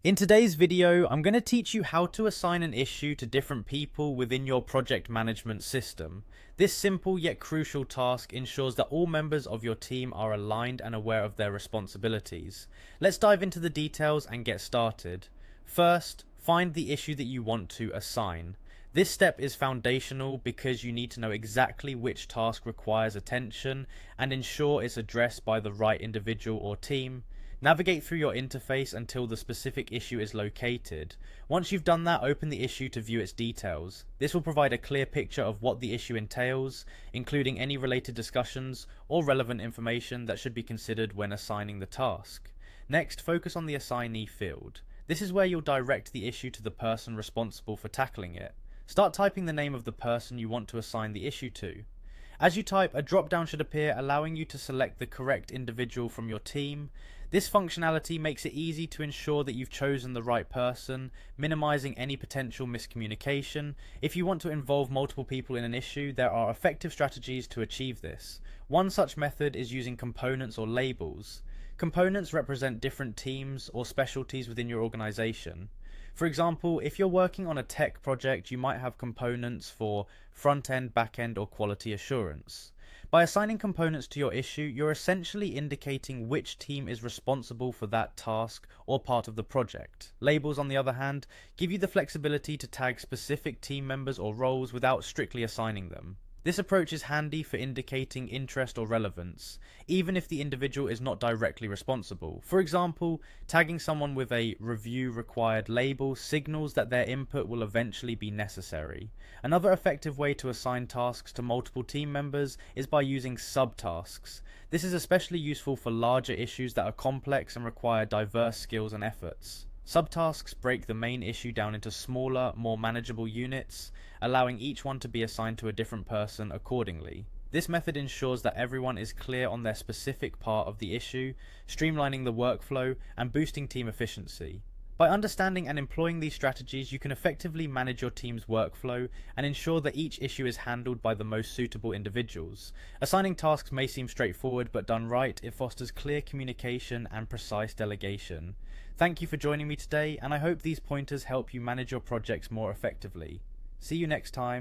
In today's video, I'm going to teach you how to assign an issue to different people within your project management system. This simple yet crucial task ensures that all members of your team are aligned and aware of their responsibilities. Let's dive into the details and get started. First, find the issue that you want to assign. This step is foundational because you need to know exactly which task requires attention and ensure it's addressed by the right individual or team. Navigate through your interface until the specific issue is located. Once you've done that, open the issue to view its details. This will provide a clear picture of what the issue entails, including any related discussions or relevant information that should be considered when assigning the task. Next, focus on the assignee field. This is where you'll direct the issue to the person responsible for tackling it. Start typing the name of the person you want to assign the issue to. As you type, a drop-down should appear allowing you to select the correct individual from your team. This functionality makes it easy to ensure that you've chosen the right person, minimizing any potential miscommunication. If you want to involve multiple people in an issue, there are effective strategies to achieve this. One such method is using components or labels. Components represent different teams or specialties within your organization. For example, if you're working on a tech project, you might have components for front-end, back-end, or quality assurance. By assigning components to your issue, you're essentially indicating which team is responsible for that task or part of the project. Labels, on the other hand, give you the flexibility to tag specific team members or roles without strictly assigning them. This approach is handy for indicating interest or relevance, even if the individual is not directly responsible. For example, tagging someone with a review required label signals that their input will eventually be necessary. Another effective way to assign tasks to multiple team members is by using subtasks. This is especially useful for larger issues that are complex and require diverse skills and efforts. Subtasks break the main issue down into smaller, more manageable units, allowing each one to be assigned to a different person accordingly. This method ensures that everyone is clear on their specific part of the issue, streamlining the workflow and boosting team efficiency. By understanding and employing these strategies, you can effectively manage your team's workflow and ensure that each issue is handled by the most suitable individuals. Assigning tasks may seem straightforward, but done right, it fosters clear communication and precise delegation. Thank you for joining me today, and I hope these pointers help you manage your projects more effectively. See you next time.